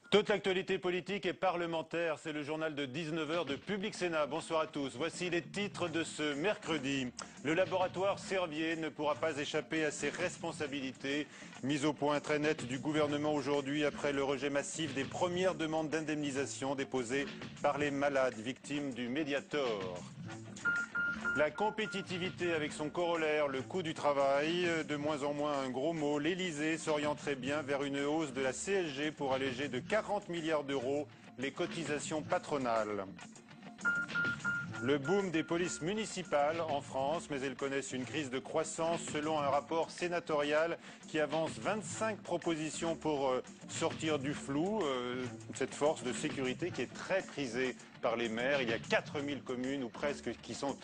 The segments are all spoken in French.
Toute l'actualité politique et parlementaire, c'est le journal de 19 h de Public Sénat. Bonsoir à tous. Voici les titres de ce mercredi. Le laboratoire Servier ne pourra pas échapper à ses responsabilités. Mise au point très nette du gouvernement aujourd'hui après le rejet massif des premières demandes d'indemnisation déposées par les malades victimes du Mediator. La compétitivité avec son corollaire, le coût du travail, de moins en moins un gros mot. L'Elysée s'orienterait bien vers une hausse de la CSG pour alléger de 40 milliards d'euros les cotisations patronales. Le boom des polices municipales en France, mais elles connaissent une crise de croissance selon un rapport sénatorial qui avance 25 propositions pour sortir du flou. Cette force de sécurité qui est très prisée par les maires. Il y a 4000 communes ou presque qui sont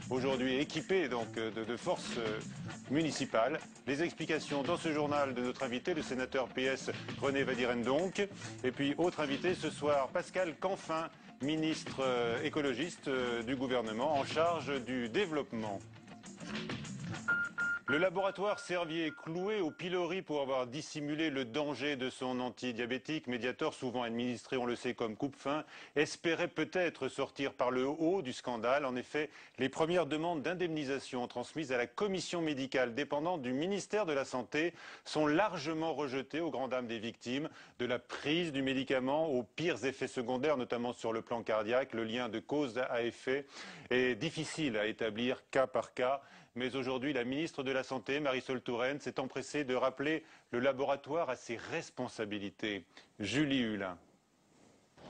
aujourd'hui équipées donc, de forces municipales. Les explications dans ce journal de notre invité, le sénateur PS René Wadirendonck. Et puis autre invité ce soir, Pascal Canfin, ministre écologiste du gouvernement en charge du développement. Le laboratoire Servier est cloué au pilori pour avoir dissimulé le danger de son antidiabétique. Mediator, souvent administré, on le sait, comme coupe-faim, espérait peut-être sortir par le haut du scandale. En effet, les premières demandes d'indemnisation transmises à la commission médicale dépendante du ministère de la Santé sont largement rejetées aux grandes dames des victimes. De la prise du médicament aux pires effets secondaires, notamment sur le plan cardiaque, le lien de cause à effet est difficile à établir cas par cas. Mais aujourd'hui, la ministre de la Santé, Marisol Touraine, s'est empressée de rappeler le laboratoire à ses responsabilités. Julie Hulin.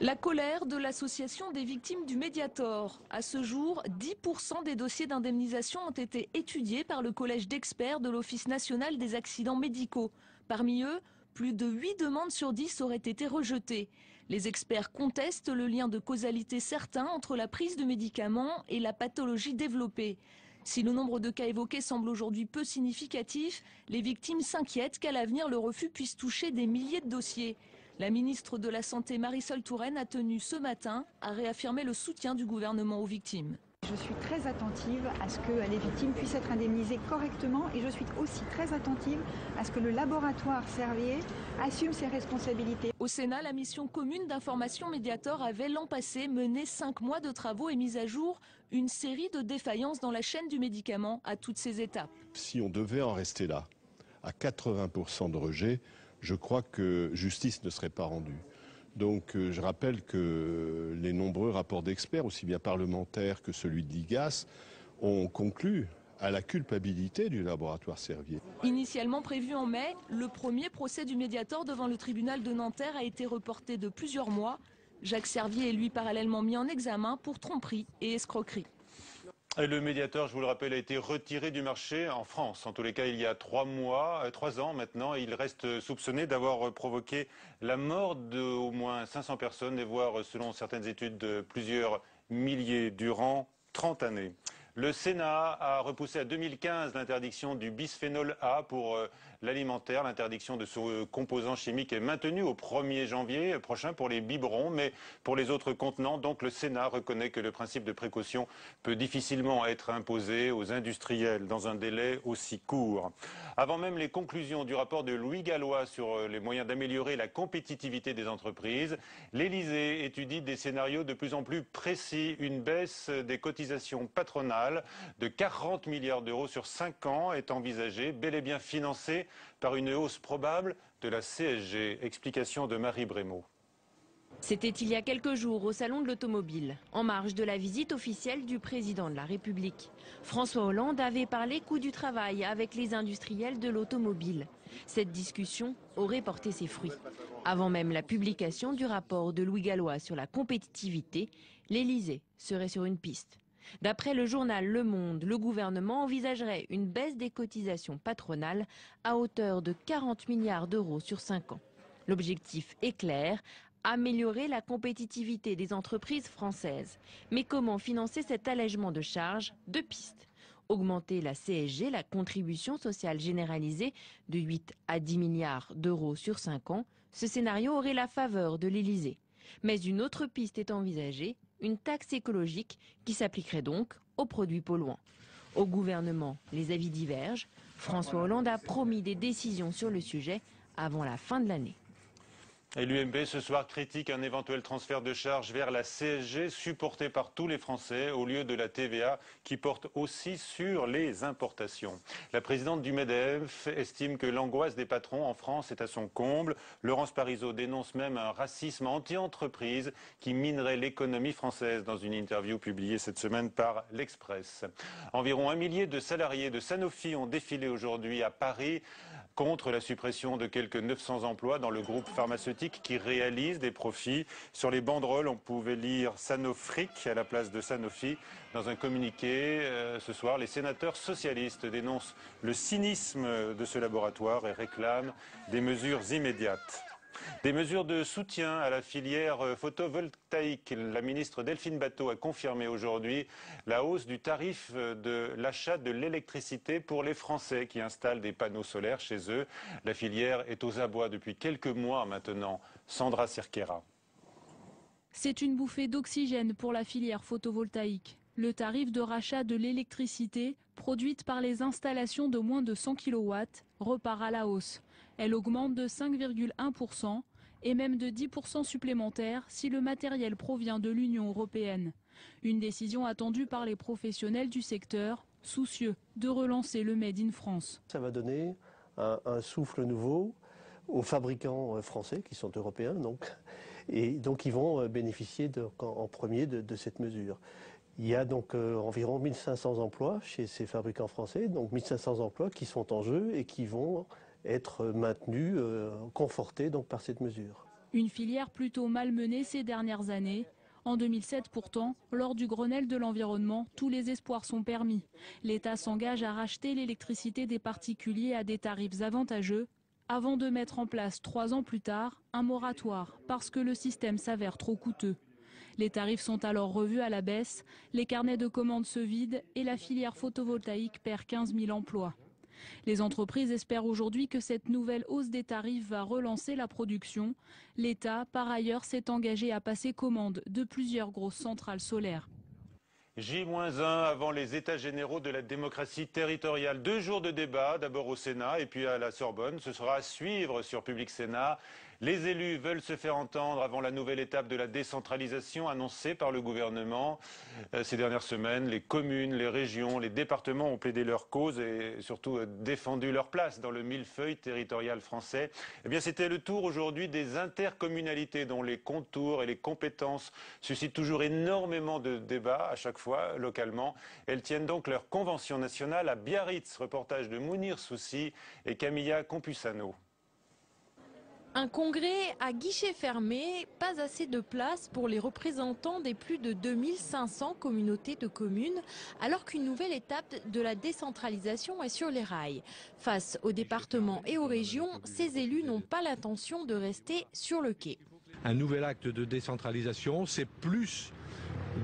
La colère de l'association des victimes du Mediator. À ce jour, 10% des dossiers d'indemnisation ont été étudiés par le collège d'experts de l'Office national des accidents médicaux. Parmi eux, plus de 8 demandes sur 10 auraient été rejetées. Les experts contestent le lien de causalité certain entre la prise de médicaments et la pathologie développée. Si le nombre de cas évoqués semble aujourd'hui peu significatif, les victimes s'inquiètent qu'à l'avenir le refus puisse toucher des milliers de dossiers. La ministre de la Santé, Marisol Touraine, a tenu ce matin à réaffirmer le soutien du gouvernement aux victimes. Je suis très attentive à ce que les victimes puissent être indemnisées correctement et je suis aussi très attentive à ce que le laboratoire Servier assume ses responsabilités. Au Sénat, la mission commune d'information Mediator avait l'an passé mené 5 mois de travaux et mis à jour une série de défaillances dans la chaîne du médicament à toutes ses étapes. Si on devait en rester là, à 80% de rejet, je crois que justice ne serait pas rendue. Donc je rappelle que les nombreux rapports d'experts, aussi bien parlementaires que celui de l'IGAS, ont conclu à la culpabilité du laboratoire Servier. Initialement prévu en mai, le premier procès du Mediator devant le tribunal de Nanterre a été reporté de plusieurs mois. Jacques Servier est lui parallèlement mis en examen pour tromperie et escroquerie. Et le Mediator, je vous le rappelle, a été retiré du marché en France. En tous les cas, il y a 3 ans maintenant. Et il reste soupçonné d'avoir provoqué la mort d'au moins 500 personnes et voire, selon certaines études, de plusieurs milliers durant 30 années. Le Sénat a repoussé à 2015 l'interdiction du bisphénol A pour l'alimentaire. L'interdiction de ce composant chimique est maintenue au 1er janvier prochain pour les biberons, mais pour les autres contenants. Donc le Sénat reconnaît que le principe de précaution peut difficilement être imposé aux industriels dans un délai aussi court. Avant même les conclusions du rapport de Louis Gallois sur les moyens d'améliorer la compétitivité des entreprises, l'Élysée étudie des scénarios de plus en plus précis. Une baisse des cotisations patronales de 40 milliards d'euros sur 5 ans est envisagée, bel et bien financée par une hausse probable de la CSG. Explication de Marie Brémaud. C'était il y a quelques jours au Salon de l'Automobile, en marge de la visite officielle du président de la République. François Hollande avait parlé coût du travail avec les industriels de l'automobile. Cette discussion aurait porté ses fruits. Avant même la publication du rapport de Louis Gallois sur la compétitivité, l'Élysée serait sur une piste. D'après le journal Le Monde, le gouvernement envisagerait une baisse des cotisations patronales à hauteur de 40 milliards d'euros sur 5 ans. L'objectif est clair, améliorer la compétitivité des entreprises françaises. Mais comment financer cet allègement de charges? 2 pistes. Augmenter la CSG, la contribution sociale généralisée, de 8 à 10 milliards d'euros sur 5 ans. Ce scénario aurait la faveur de l'Élysée. Mais une autre piste est envisagée, une taxe écologique qui s'appliquerait donc aux produits polluants. Au gouvernement, les avis divergent. François Hollande a promis des décisions sur le sujet avant la fin de l'année. Et l'UMP ce soir critique un éventuel transfert de charges vers la CSG supporté par tous les Français au lieu de la TVA qui porte aussi sur les importations. La présidente du MEDEF estime que l'angoisse des patrons en France est à son comble. Laurence Parisot dénonce même un racisme anti-entreprise qui minerait l'économie française dans une interview publiée cette semaine par l'Express. Environ 1 millier de salariés de Sanofi ont défilé aujourd'hui à Paris contre la suppression de quelques 900 emplois dans le groupe pharmaceutique qui réalise des profits. Sur les banderoles, on pouvait lire Sanofric à la place de Sanofi. Dans un communiqué, ce soir, les sénateurs socialistes dénoncent le cynisme de ce laboratoire et réclament des mesures immédiates. Des mesures de soutien à la filière photovoltaïque. La ministre Delphine Batho a confirmé aujourd'hui la hausse du tarif de l'achat de l'électricité pour les Français qui installent des panneaux solaires chez eux. La filière est aux abois depuis quelques mois maintenant. Sandra Cerquera. C'est une bouffée d'oxygène pour la filière photovoltaïque. Le tarif de rachat de l'électricité produite par les installations de moins de 100 kW repart à la hausse. Elle augmente de 5,1% et même de 10% supplémentaires si le matériel provient de l'Union européenne. Une décision attendue par les professionnels du secteur, soucieux de relancer le Made in France. Ça va donner un souffle nouveau aux fabricants français qui sont européens et donc ils vont bénéficier en premier de cette mesure. Il y a donc environ 1500 emplois chez ces fabricants français, donc 1500 emplois qui sont en jeu et qui vont être maintenus, confortés donc par cette mesure. Une filière plutôt malmenée ces dernières années. En 2007 pourtant, lors du Grenelle de l'environnement, tous les espoirs sont permis. L'État s'engage à racheter l'électricité des particuliers à des tarifs avantageux, avant de mettre en place 3 ans plus tard un moratoire, parce que le système s'avère trop coûteux. Les tarifs sont alors revus à la baisse, les carnets de commandes se vident et la filière photovoltaïque perd 15 000 emplois. Les entreprises espèrent aujourd'hui que cette nouvelle hausse des tarifs va relancer la production. L'État, par ailleurs, s'est engagé à passer commande de plusieurs grosses centrales solaires. J-1 avant les États généraux de la démocratie territoriale. 2 jours de débat, d'abord au Sénat et puis à la Sorbonne. Ce sera à suivre sur Public Sénat. Les élus veulent se faire entendre avant la nouvelle étape de la décentralisation annoncée par le gouvernement. Ces dernières semaines, les communes, les régions, les départements ont plaidé leur cause et surtout défendu leur place dans le millefeuille territorial français. Eh bien, c'était le tour aujourd'hui des intercommunalités dont les contours et les compétences suscitent toujours énormément de débats à chaque fois localement. Elles tiennent donc leur convention nationale à Biarritz. Reportage de Mounir Soussi et Camilla Compusano. Un congrès à guichet fermé, pas assez de place pour les représentants des plus de 2500 communautés de communes, alors qu'une nouvelle étape de la décentralisation est sur les rails. Face aux départements et aux régions, ces élus n'ont pas l'intention de rester sur le quai. Un nouvel acte de décentralisation, c'est plus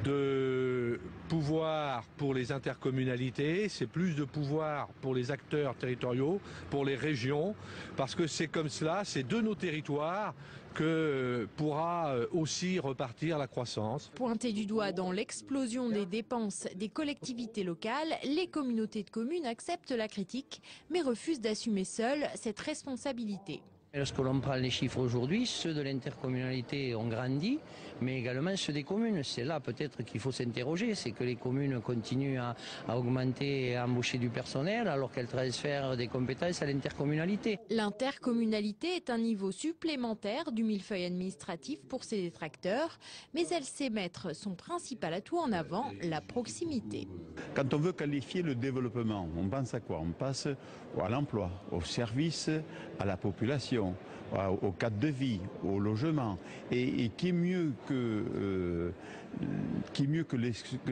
de pouvoir pour les intercommunalités, c'est plus de pouvoir pour les acteurs territoriaux, pour les régions, parce que c'est comme cela, c'est de nos territoires que pourra aussi repartir la croissance. Pointé du doigt dans l'explosion des dépenses des collectivités locales, les communautés de communes acceptent la critique, mais refusent d'assumer seules cette responsabilité. Lorsque l'on prend les chiffres aujourd'hui, ceux de l'intercommunalité ont grandi, mais également ceux des communes. C'est là peut-être qu'il faut s'interroger, c'est que les communes continuent à augmenter et à embaucher du personnel alors qu'elles transfèrent des compétences à l'intercommunalité. L'intercommunalité est un niveau supplémentaire du millefeuille administratif pour ses détracteurs, mais elle sait mettre son principal atout en avant, la proximité. Quand on veut qualifier le développement, on pense à quoi? On passe à l'emploi, aux services, à la population, au cadre de vie, au logement. Et qui est mieux que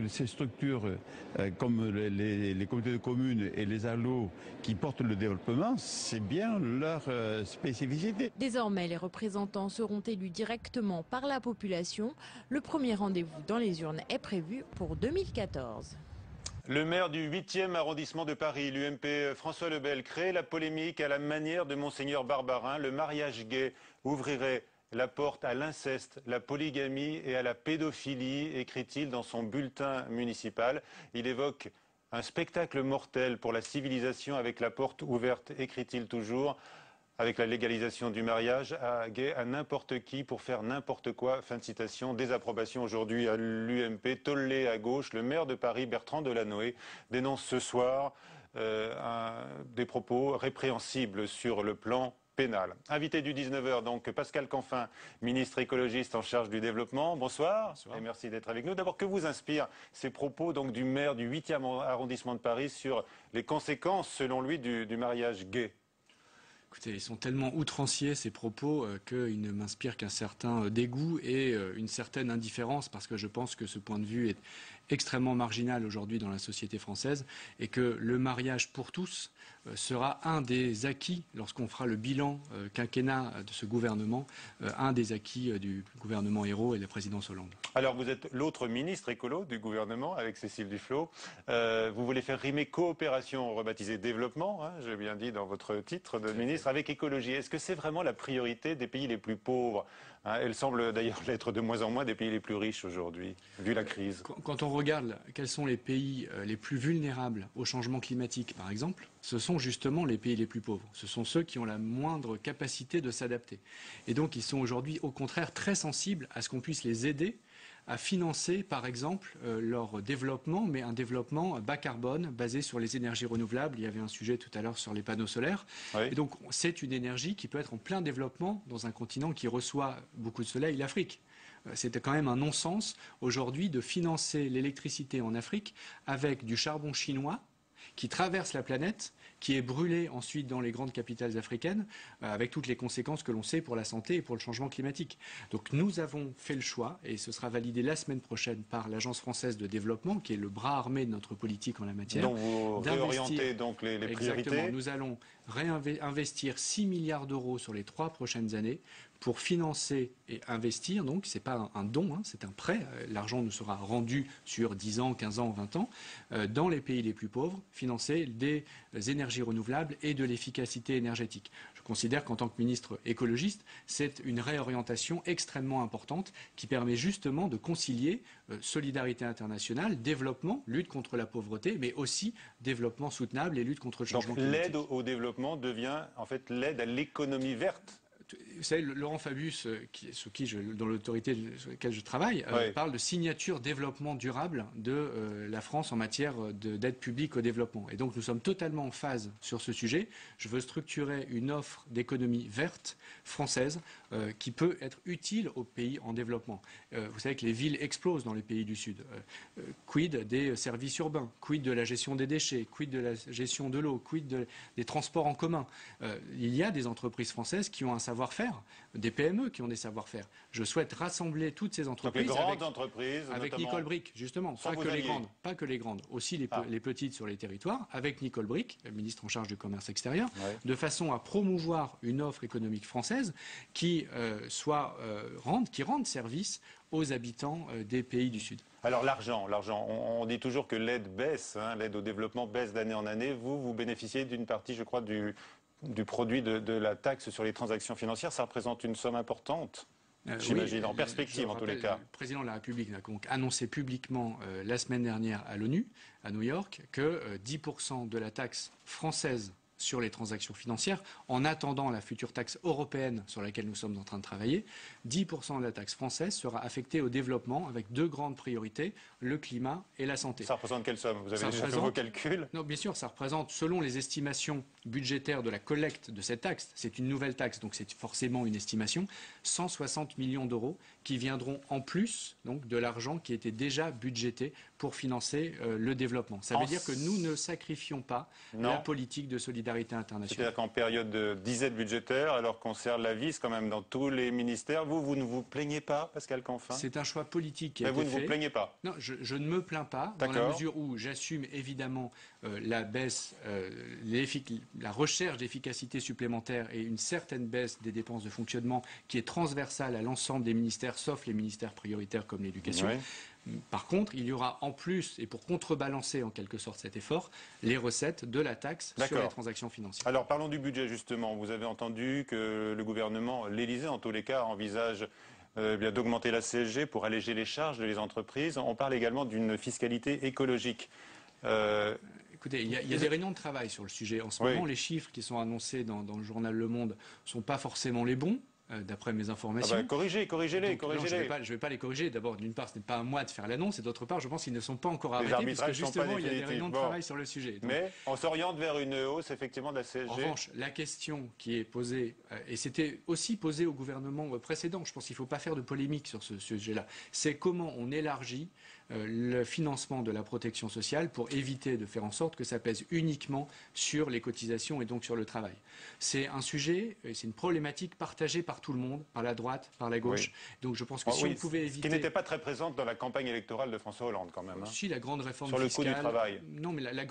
ces structures comme les comités de communes et les ALO qui portent le développement, c'est bien leur spécificité. Désormais, les représentants seront élus directement par la population. Le premier rendez-vous dans les urnes est prévu pour 2014. Le maire du 8e arrondissement de Paris, l'UMP François Lebel, crée la polémique à la manière de Monseigneur Barbarin. Le mariage gay ouvrirait la porte à l'inceste, la polygamie et à la pédophilie, écrit-il dans son bulletin municipal. Il évoque un spectacle mortel pour la civilisation avec la porte ouverte, écrit-il toujours. Avec la légalisation du mariage gay à n'importe qui pour faire n'importe quoi. Fin de citation. Désapprobation aujourd'hui à l'UMP. Tollé à gauche. Le maire de Paris, Bertrand Delanoë, dénonce ce soir des propos répréhensibles sur le plan pénal. Invité du 19h, donc Pascal Canfin, ministre écologiste en charge du développement. Bonsoir. Bonsoir. Et merci d'être avec nous. D'abord, que vous inspirent ces propos donc, du maire du 8e arrondissement de Paris sur les conséquences, selon lui, du mariage gay? Écoutez, ils sont tellement outranciers, ces propos, qu'ils ne m'inspirent qu'un certain dégoût et une certaine indifférence, parce que je pense que ce point de vue est extrêmement marginal aujourd'hui dans la société française et que le mariage pour tous sera un des acquis, lorsqu'on fera le bilan quinquennat de ce gouvernement, un des acquis du gouvernement Ayrault et de la présidence Hollande. Alors vous êtes l'autre ministre écolo du gouvernement avec Cécile Duflot. Vous voulez faire rimer coopération, rebaptisé développement, hein, j'ai bien dit dans votre titre de ministre, avec écologie. Est-ce que c'est vraiment la priorité des pays les plus pauvres? Elle semble d'ailleurs l'être de moins en moins des pays les plus riches aujourd'hui, vu la crise. Quand on regarde quels sont les pays les plus vulnérables au changement climatique, par exemple, ce sont justement les pays les plus pauvres. Ce sont ceux qui ont la moindre capacité de s'adapter. Et donc ils sont aujourd'hui au contraire très sensibles à ce qu'on puisse les aider à financer, par exemple, leur développement, mais un développement bas carbone, basé sur les énergies renouvelables. Il y avait un sujet tout à l'heure sur les panneaux solaires. Oui. Et donc, c'est une énergie qui peut être en plein développement dans un continent qui reçoit beaucoup de soleil, l'Afrique. C'était quand même un non-sens, aujourd'hui, de financer l'électricité en Afrique avec du charbon chinois qui traverse la planète, qui est brûlé ensuite dans les grandes capitales africaines, avec toutes les conséquences que l'on sait pour la santé et pour le changement climatique. Donc nous avons fait le choix, et ce sera validé la semaine prochaine par l'Agence française de développement, qui est le bras armé de notre politique en la matière. Donc vous réorientez donc les priorités. Exactement. Nous allons réinvestir 6 milliards d'euros sur les 3 prochaines années pour financer et investir. Donc ce n'est pas un don, hein, c'est un prêt. L'argent nous sera rendu sur 10 ans, 15 ans, 20 ans, dans les pays les plus pauvres, financer des énergies renouvelables et de l'efficacité énergétique. Je considère qu'en tant que ministre écologiste, c'est une réorientation extrêmement importante qui permet justement de concilier solidarité internationale, développement, lutte contre la pauvreté, mais aussi développement soutenable et lutte contre le changement climatique. L'aide au développement devient en fait l'aide à l'économie verte. Vous savez, Laurent Fabius, dans l'autorité sur laquelle je travaille, parle de signature développement durable de la France en matière d'aide publique au développement. Et donc nous sommes totalement en phase sur ce sujet. Je veux structurer une offre d'économie verte française qui peut être utile aux pays en développement. Vous savez que les villes explosent dans les pays du Sud. Quid des services urbains? Quid de la gestion des déchets? Quid de la gestion de l'eau? Quid des transports en commun? Il y a des entreprises françaises qui ont un savoir-faire, des PME qui ont des savoir-faire. Je souhaite rassembler toutes ces entreprises. Donc les grandes entreprises, avec Nicole Bricq, justement, pas que les grandes, aussi les petites sur les territoires, avec Nicole Bricq, ministre en charge du commerce extérieur, de façon à promouvoir une offre économique française qui rende service aux habitants des pays du Sud. Alors l'argent, on dit toujours que l'aide baisse, hein, l'aide au développement baisse d'année en année. Vous bénéficiez d'une partie, je crois, du produit de la taxe sur les transactions financières. Ça représente une somme importante, j'imagine, en perspective en tous les cas. Le président de la République a donc annoncé publiquement la semaine dernière à l'ONU, à New York, que 10% de la taxe française sur les transactions financières, en attendant la future taxe européenne sur laquelle nous sommes en train de travailler, 10% de la taxe française sera affectée au développement avec 2 grandes priorités, le climat et la santé. Ça représente quelle somme? Vous avez déjà fait vos calculs? Non, bien sûr, ça représente, selon les estimations budgétaires de la collecte de cette taxe, c'est une nouvelle taxe, donc c'est forcément une estimation, 160 millions d'euros qui viendront en plus donc, de l'argent qui était déjà budgété pour financer le développement. Ça veut dire que nous ne sacrifions pas la politique de solidarité internationale. C'est-à-dire qu'en période de disette budgétaire, alors qu'on serre la vis quand même dans tous les ministères, vous ne vous plaignez pas, Pascal Canfin? C'est un choix politique qui a été fait. Mais vous ne vous plaignez pas? Non, je ne me plains pas, dans la mesure où j'assume évidemment la baisse, la recherche d'efficacité supplémentaire et une certaine baisse des dépenses de fonctionnement qui est transversale à l'ensemble des ministères, sauf les ministères prioritaires comme l'éducation. Oui. Par contre, il y aura en plus, et pour contrebalancer en quelque sorte cet effort, les recettes de la taxe sur les transactions financières. Alors parlons du budget justement. Vous avez entendu que le gouvernement, l'Élysée en tous les cas, envisage d'augmenter la CSG pour alléger les charges des entreprises. On parle également d'une fiscalité écologique. Écoutez, il y a des réunions de travail sur le sujet. En ce moment, les chiffres qui sont annoncés dans le journal Le Monde ne sont pas forcément les bons. D'après mes informations. Corrigez-les. Je ne vais pas les corriger. D'abord, d'une part, ce n'est pas à moi de faire l'annonce, et d'autre part, je pense qu'ils ne sont pas encore arrêtés, puisque justement, il y a des réunions de travail sur le sujet. Donc, mais on s'oriente vers une hausse, effectivement, de la CSG. En revanche, la question qui est posée, et c'était aussi posée au gouvernement précédent, je pense qu'il ne faut pas faire de polémique sur ce sujet-là, c'est comment on élargit le financement de la protection sociale pour éviter de faire en sorte que ça pèse uniquement sur les cotisations et donc sur le travail. C'est un sujet, c'est une problématique partagée par tout le monde, par la droite, par la gauche. Donc je pense que si on pouvait éviter... Ce qui n'était pas très présente dans la campagne électorale de François Hollande quand même. Si, la grande réforme fiscale... Sur le coût du travail. Non, mais la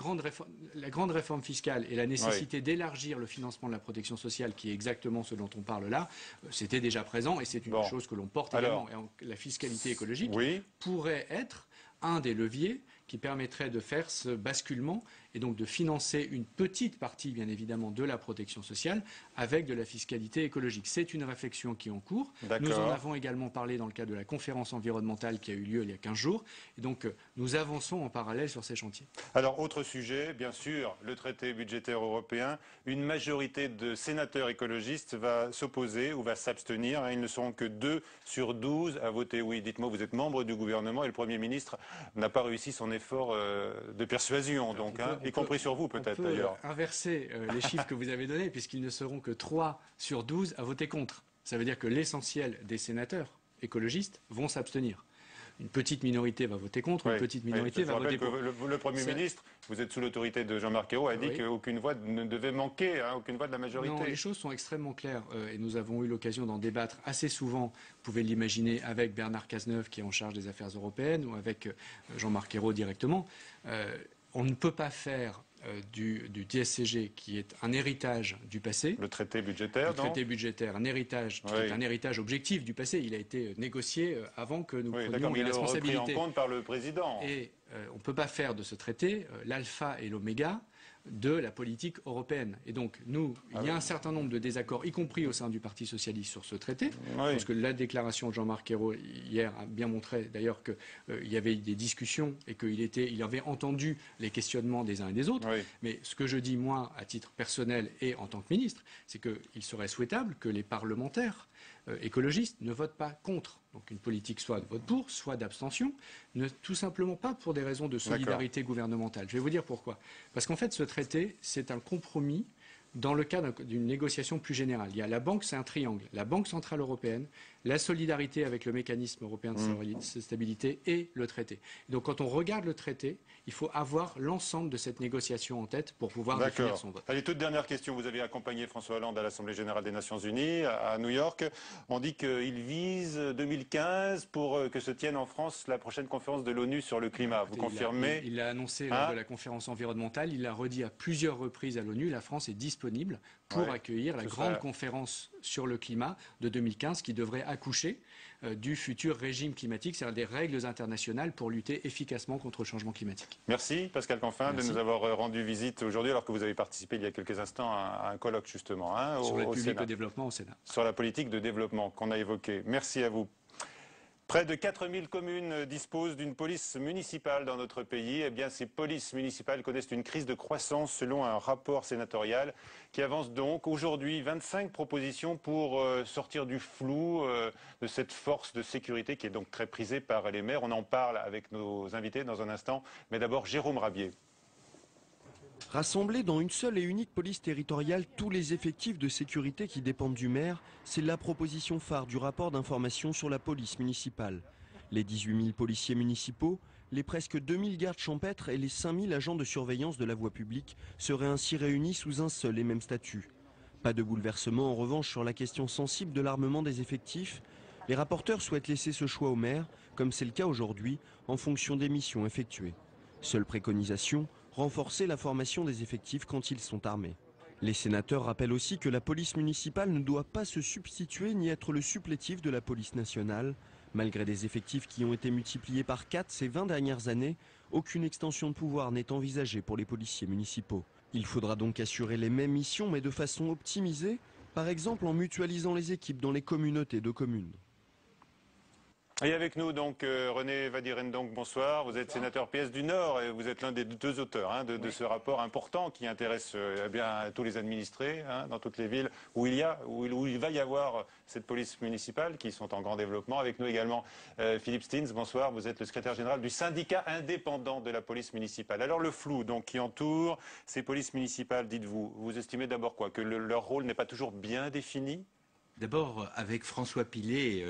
grande réforme fiscale et la nécessité d'élargir le financement de la protection sociale, qui est exactement ce dont on parle là, c'était déjà présent et c'est une chose que l'on porte également. Et la fiscalité écologique pourrait être un des leviers qui permettrait de faire ce basculement et donc de financer une petite partie, bien évidemment, de la protection sociale avec de la fiscalité écologique. C'est une réflexion qui est en cours. Nous en avons également parlé dans le cadre de la conférence environnementale qui a eu lieu il y a 15 jours. Et donc, nous avançons en parallèle sur ces chantiers. Alors, autre sujet, bien sûr, le traité budgétaire européen. Une majorité de sénateurs écologistes va s'opposer ou va s'abstenir. Ils ne seront que 2 sur 12 à voter oui. Dites-moi, vous êtes membre du gouvernement et le Premier ministre n'a pas réussi son effort de persuasion, donc, y compris sur vous peut-être d'ailleurs. On peut inverser les chiffres que vous avez donnés, puisqu'ils ne seront que 3 sur 12 à voter contre. Ça veut dire que l'essentiel des sénateurs écologistes vont s'abstenir. Une petite minorité va voter contre, une petite minorité va voter pour. Le Premier ministre, vous êtes sous l'autorité de Jean-Marc Ayrault, a dit qu'aucune voix ne devait manquer, aucune voix de la majorité. Non, les choses sont extrêmement claires et nous avons eu l'occasion d'en débattre assez souvent, vous pouvez l'imaginer, avec Bernard Cazeneuve qui est en charge des affaires européennes ou avec Jean-Marc Ayrault directement. On ne peut pas faire du TSCG, qui est un héritage du passé. Le traité budgétaire, Le traité budgétaire, un héritage qui est un héritage objectif du passé. Il a été négocié avant que nous prenions les responsabilités. Il est repris en compte par le président. Et on ne peut pas faire de ce traité l'alpha et l'oméga de la politique européenne. Et donc, il y a un certain nombre de désaccords, y compris au sein du Parti socialiste, sur ce traité. Parce que la déclaration de Jean-Marc Ayrault hier a bien montré d'ailleurs qu'il y avait des discussions et qu'il avait entendu les questionnements des uns et des autres. Mais ce que je dis, moi, à titre personnel et en tant que ministre, c'est qu'il serait souhaitable que les parlementaires écologistes ne votent pas contre. Donc une politique soit de vote pour, soit d'abstention, tout simplement pas pour des raisons de solidarité gouvernementale. Je vais vous dire pourquoi. Parce qu'en fait, ce traité, c'est un compromis dans le cadre d'une négociation plus générale. Il y a la banque, c'est un triangle. La Banque centrale européenne, la solidarité avec le mécanisme européen de stabilité et le traité. Donc quand on regarde le traité, il faut avoir l'ensemble de cette négociation en tête pour pouvoir définir son vote. Allez, toute dernière question. Vous avez accompagné François Hollande à l'Assemblée générale des Nations Unies, à New York. On dit qu'il vise 2015 pour que se tienne en France la prochaine conférence de l'ONU sur le climat. Vous confirmez? Il l'a annoncé lors de la conférence environnementale. Il l'a redit à plusieurs reprises à l'ONU. La France est disponible pour accueillir la grande conférence sur le climat de 2015 qui devrait accoucher du futur régime climatique, c'est-à-dire des règles internationales pour lutter efficacement contre le changement climatique. Merci Pascal Canfin de nous avoir rendu visite aujourd'hui, alors que vous avez participé il y a quelques instants à un colloque justement sur la politique de développement au Sénat. Sur la politique de développement qu'on a évoquée. Merci à vous. Près de 4000 communes disposent d'une police municipale dans notre pays. Eh bien, ces polices municipales connaissent une crise de croissance selon un rapport sénatorial qui avance donc aujourd'hui 25 propositions pour sortir du flou de cette force de sécurité qui est donc très prisée par les maires. On en parle avec nos invités dans un instant. Mais d'abord, Jérôme Rabier. Rassembler dans une seule et unique police territoriale tous les effectifs de sécurité qui dépendent du maire, c'est la proposition phare du rapport d'information sur la police municipale. Les 18 000 policiers municipaux, les presque 2 000 gardes champêtres et les 5 000 agents de surveillance de la voie publique seraient ainsi réunis sous un seul et même statut. Pas de bouleversement en revanche sur la question sensible de l'armement des effectifs. Les rapporteurs souhaitent laisser ce choix au maire, comme c'est le cas aujourd'hui, en fonction des missions effectuées. Seule préconisation, renforcer la formation des effectifs quand ils sont armés. Les sénateurs rappellent aussi que la police municipale ne doit pas se substituer ni être le supplétif de la police nationale. Malgré des effectifs qui ont été multipliés par 4 ces 20 dernières années, aucune extension de pouvoir n'est envisagée pour les policiers municipaux. Il faudra donc assurer les mêmes missions mais de façon optimisée, par exemple en mutualisant les équipes dans les communautés de communes. Et avec nous donc René Wadirendonck, bonsoir. Vous êtes sénateur PS du Nord et vous êtes l'un des deux auteurs de ce rapport important qui intéresse bien tous les administrés dans toutes les villes où il va y avoir cette police municipale qui sont en grand développement. Avec nous également Philippe Stins, bonsoir. Vous êtes le secrétaire général du syndicat indépendant de la police municipale. Alors le flou donc qui entoure ces polices municipales, dites-vous, vous estimez d'abord quoi? Que leur rôle n'est pas toujours bien défini? D'abord, avec François Pillet,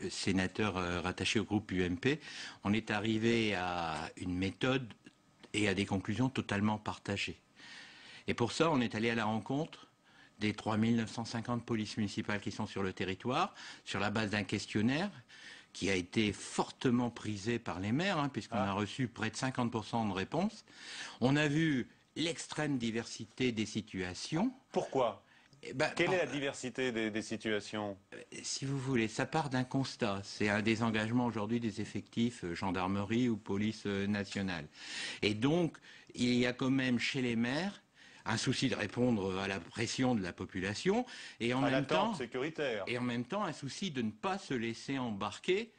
sénateur rattaché au groupe UMP, on est arrivé à une méthode et à des conclusions totalement partagées. Et pour ça, on est allé à la rencontre des 3950 polices municipales qui sont sur le territoire, sur la base d'un questionnaire qui a été fortement prisé par les maires, puisqu'on a reçu près de 50% de réponses. On a vu l'extrême diversité des situations. Pourquoi ? Quelle est la diversité des situations? Si vous voulez, ça part d'un constat. C'est un désengagement aujourd'hui des effectifs gendarmerie ou police nationale. Et donc, il y a quand même chez les maires un souci de répondre à la pression de la population et en même temps sécuritaire. Et en même temps un souci de ne pas se laisser embarquer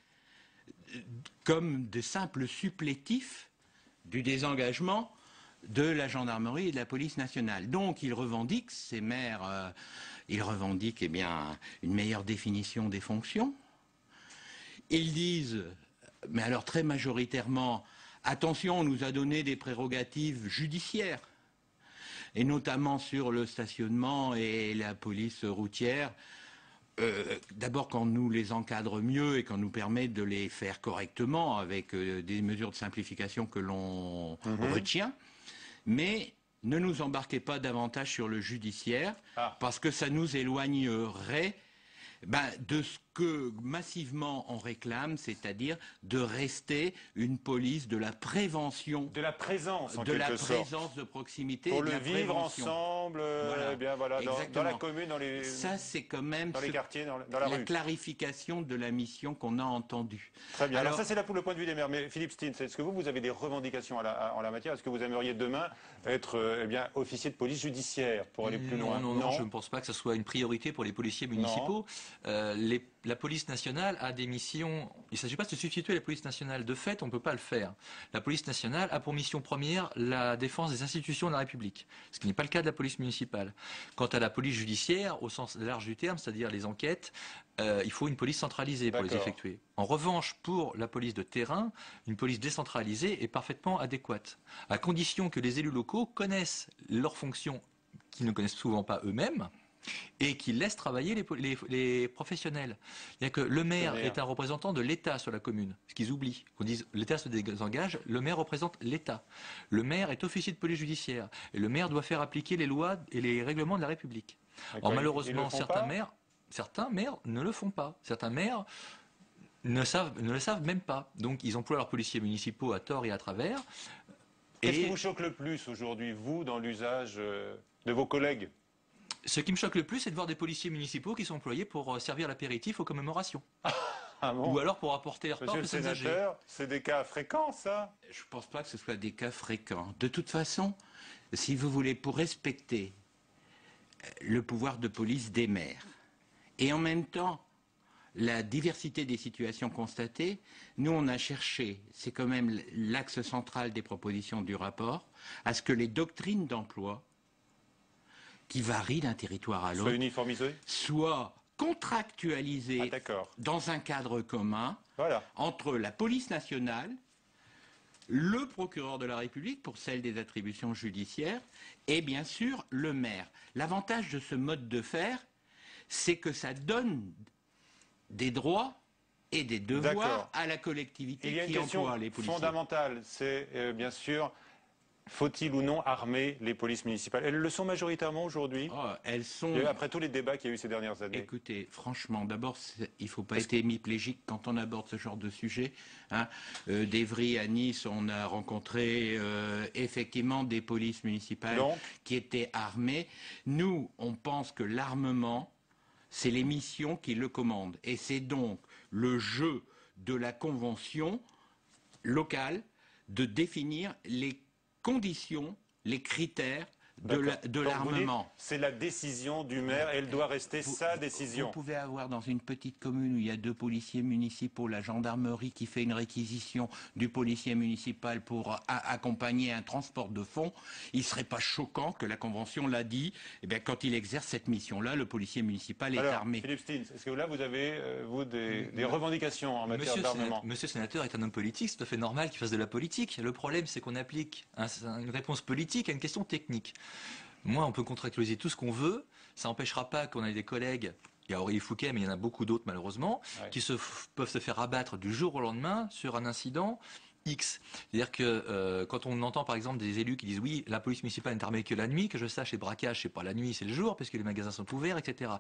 comme de simples supplétifs du désengagement de la gendarmerie et de la police nationale. Donc ils revendiquent, ces maires, ils revendiquent une meilleure définition des fonctions. Ils disent, mais alors très majoritairement, attention, on nous a donné des prérogatives judiciaires, et notamment sur le stationnement et la police routière. D'abord quand nous les encadre mieux et qu'on nous permet de les faire correctement avec des mesures de simplification que l'on retient. Mais ne nous embarquez pas davantage sur le judiciaire, parce que ça nous éloignerait de ce que massivement on réclame, c'est-à-dire de rester une police de la prévention. De la présence, en de la quelque sorte. présence de proximité. Pour de le la vivre prévention. ensemble, dans la commune, Ça, c'est quand même dans les quartiers, dans la la rue. clarification de la mission qu'on a entendue. Très bien. Alors ça, c'est là pour le point de vue des maires. Mais Philippe Stins, est-ce que vous avez des revendications en la matière? Est-ce que vous aimeriez demain être officier de police judiciaire pour aller plus loin? Non, je ne pense pas que ce soit une priorité pour les policiers municipaux. La police nationale a des missions. Il ne s'agit pas de se substituer à la police nationale. De fait, on ne peut pas le faire. La police nationale a pour mission première la défense des institutions de la République, ce qui n'est pas le cas de la police municipale. Quant à la police judiciaire, au sens large du terme, c'est-à-dire les enquêtes, il faut une police centralisée pour les effectuer. En revanche, pour la police de terrain, une police décentralisée est parfaitement adéquate, à condition que les élus locaux connaissent leurs fonctions qu'ils ne connaissent souvent pas eux-mêmes, et qui laisse travailler les professionnels. C'est-à-dire que le maire est un représentant de l'État sur la commune, ce qu'ils oublient. On dit l'État se désengage, le maire représente l'État. Le maire est officier de police judiciaire, et le maire doit faire appliquer les lois et les règlements de la République. Or malheureusement, certains maires ne le font pas. Certains maires ne le savent même pas. Donc ils emploient leurs policiers municipaux à tort et à travers. Qu'est-ce qui vous choque le plus aujourd'hui, vous, dans l'usage de vos collègues? Ce qui me choque le plus, c'est de voir des policiers municipaux qui sont employés pour servir l'apéritif aux commémorations. Ou alors pour apporter les repas aux personnes âgées. Monsieur le sénateur, c'est des cas fréquents, ça? Je ne pense pas que ce soit des cas fréquents. De toute façon, si vous voulez, pour respecter le pouvoir de police des maires, et en même temps la diversité des situations constatées, nous on a cherché, c'est quand même l'axe central des propositions du rapport, à ce que les doctrines d'emploi qui varient d'un territoire à l'autre, soit contractualisées dans un cadre commun entre la police nationale, le procureur de la République pour celle des attributions judiciaires et bien sûr le maire. L'avantage de ce mode de faire, c'est que ça donne des droits et des devoirs à la collectivité qui emploie les policiers. Il y a une question fondamentale, c'est bien sûr... Faut-il ou non armer les polices municipales? Elles le sont majoritairement aujourd'hui. Elles sont... Après tous les débats qu'il y a eu ces dernières années. Écoutez, franchement, d'abord, il ne faut pas être hémiplégique quand on aborde ce genre de sujet. D'Evry à Nice, on a rencontré effectivement des polices municipales qui étaient armées. Nous, on pense que l'armement, c'est les missions qui le commandent. Et c'est donc le jeu de la convention locale de définir les conditions, les critères de l'armement. C'est la décision du maire et elle doit rester sa décision. Vous pouvez avoir dans une petite commune où il y a 2 policiers municipaux, la gendarmerie qui fait une réquisition du policier municipal pour accompagner un transport de fonds. Il ne serait pas choquant que la Convention l'a dit, eh bien, quand il exerce cette mission-là, le policier municipal est armé. Philippe Stins, est-ce que là vous avez des revendications en matière d'armement? Monsieur le sénateur est un homme politique, c'est tout à fait normal qu'il fasse de la politique. Le problème, c'est qu'on applique une réponse politique à une question technique. Moi, on peut contractualiser tout ce qu'on veut, ça n'empêchera pas qu'on ait des collègues, il y a Aurélie Fouquet, mais il y en a beaucoup d'autres malheureusement, qui peuvent se faire abattre du jour au lendemain sur un incident X. C'est-à-dire que quand on entend par exemple des élus qui disent oui, la police municipale n'est armée que la nuit, que je sache, les braquages, c'est pas la nuit, c'est le jour, parce que les magasins sont ouverts, etc.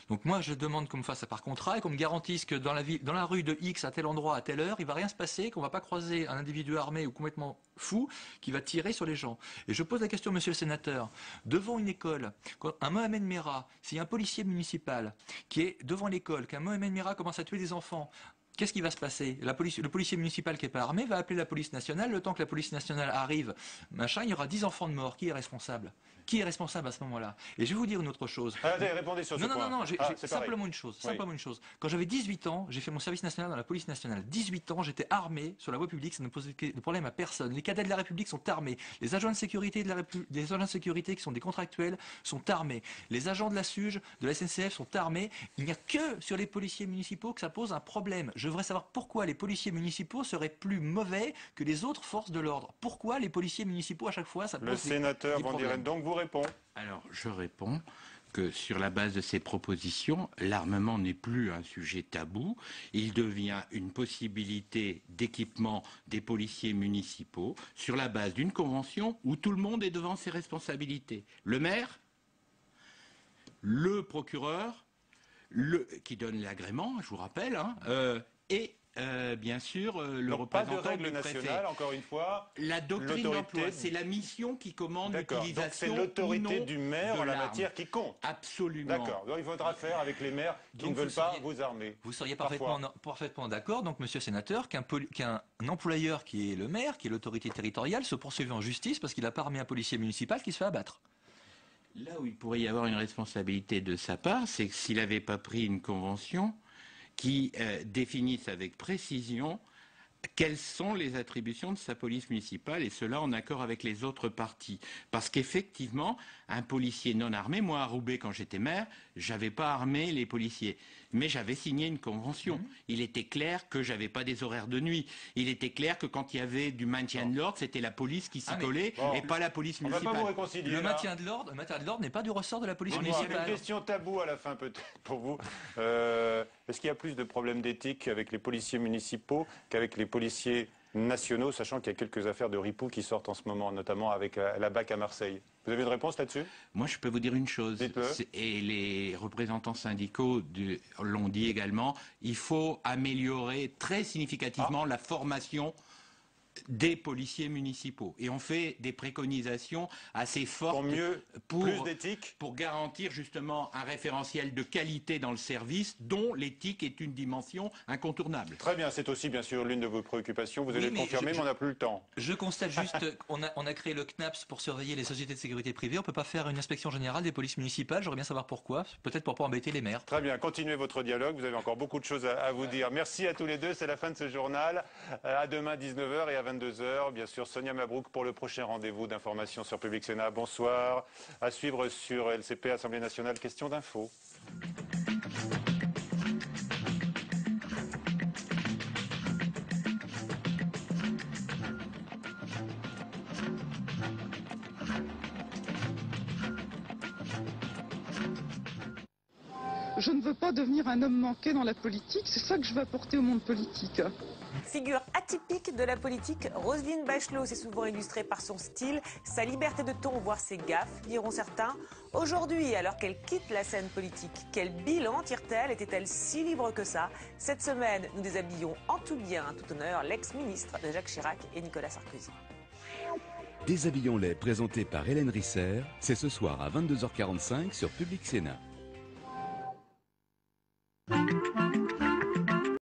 Donc moi, je demande qu'on me fasse ça par contrat et qu'on me garantisse que dans la rue de X, à tel endroit, à telle heure, il va rien se passer, qu'on va pas croiser un individu armé ou complètement fou qui va tirer sur les gens. Et je pose la question, monsieur le sénateur, devant une école, quand un Mohamed Merah, s'il y a un policier municipal qui est devant l'école, qu'un Mohamed Merah commence à tuer des enfants, qu'est-ce qui va se passer? Le policier municipal qui n'est pas armé va appeler la police nationale. Le temps que la police nationale arrive, machin, il y aura 10 enfants de mort. Qui est responsable? Qui est responsable à ce moment-là? Et je vais vous dire une autre chose. Allez, répondez sur ce point. Non, simplement une chose. Simplement une chose. Quand j'avais 18 ans, j'ai fait mon service national dans la police nationale. 18 ans, j'étais armé sur la voie publique, ça ne posait de problème à personne. Les cadets de la République sont armés. Les agents de sécurité des agents de sécurité qui sont des contractuels sont armés. Les agents de la SUGE, de la SNCF sont armés. Il n'y a que sur les policiers municipaux que ça pose un problème. Je voudrais savoir pourquoi les policiers municipaux seraient plus mauvais que les autres forces de l'ordre. Pourquoi les policiers municipaux à chaque fois ça pose Le sénateur Van Dieren donc vous répond. Alors, je réponds que sur la base de ces propositions, l'armement n'est plus un sujet tabou. Il devient une possibilité d'équipement des policiers municipaux sur la base d'une convention où tout le monde est devant ses responsabilités. Le maire, le procureur, qui donne l'agrément, je vous rappelle, et bien sûr, le représentant pas de règle du préfet. nationale, encore une fois. La doctrine d'emploi, c'est la mission qui commande l'utilisation. Donc c'est l'autorité du maire en la matière qui compte. Absolument. D'accord. Donc il faudra faire avec les maires qui ne veulent pas vous armer. Vous seriez parfaitement d'accord, donc, monsieur le sénateur, qu'un employeur qui est le maire, qui est l'autorité territoriale, se poursuive en justice parce qu'il n'a pas armé un policier municipal qui se fait abattre. Là où il pourrait y avoir une responsabilité de sa part, c'est que s'il n'avait pas pris une convention qui définissent avec précision quelles sont les attributions de sa police municipale, et cela en accord avec les autres partis. Parce qu'effectivement, un policier non armé, moi à Roubaix quand j'étais maire, j'avais pas armé les policiers, mais j'avais signé une convention. Il était clair que j'avais pas des horaires de nuit. Il était clair que quand il y avait du maintien de l'ordre, c'était la police qui s'y collait et pas la police municipale. On va pas vous réconcilier. Le maintien de l'ordre n'est pas du ressort de la police municipale. municipale. Une question taboue à la fin peut-être pour vous. Est-ce qu'il y a plus de problèmes d'éthique avec les policiers municipaux qu'avec les policiers nationaux, sachant qu'il y a quelques affaires de ripoux qui sortent en ce moment, notamment avec la BAC à Marseille? Vous avez une réponse là-dessus? Moi, je peux vous dire une chose, et les représentants syndicaux l'ont dit également, il faut améliorer très significativement la formation des policiers municipaux. Et on fait des préconisations assez fortes pour garantir justement un référentiel de qualité dans le service dont l'éthique est une dimension incontournable. Très bien, c'est aussi bien sûr l'une de vos préoccupations. Vous allez le confirmer, mais on n'a plus le temps. Je constate juste qu'on a créé le CNAPS pour surveiller les sociétés de sécurité privée. On ne peut pas faire une inspection générale des polices municipales. J'aimerais bien savoir pourquoi. Peut-être pour pas embêter les maires. Très bien, continuez votre dialogue. Vous avez encore beaucoup de choses à vous dire. Merci à tous les deux. C'est la fin de ce journal. À demain 19h et à 22h. Bien sûr, Sonia Mabrouk pour le prochain rendez-vous d'information sur Public Sénat. Bonsoir. À suivre sur LCP, Assemblée nationale, question d'info. Je ne veux pas devenir un homme manqué dans la politique, c'est ça que je veux apporter au monde politique. Figure atypique de la politique, Roselyne Bachelot s'est souvent illustrée par son style, sa liberté de ton, voire ses gaffes, diront certains. Aujourd'hui, alors qu'elle quitte la scène politique, quel bilan tire-t-elle? Était-elle si libre que ça? Cette semaine, nous déshabillons en tout bien, en tout honneur, l'ex-ministre de Jacques Chirac et Nicolas Sarkozy. Déshabillons-les, présenté par Hélène Risser, c'est ce soir à 22h45 sur Public Sénat.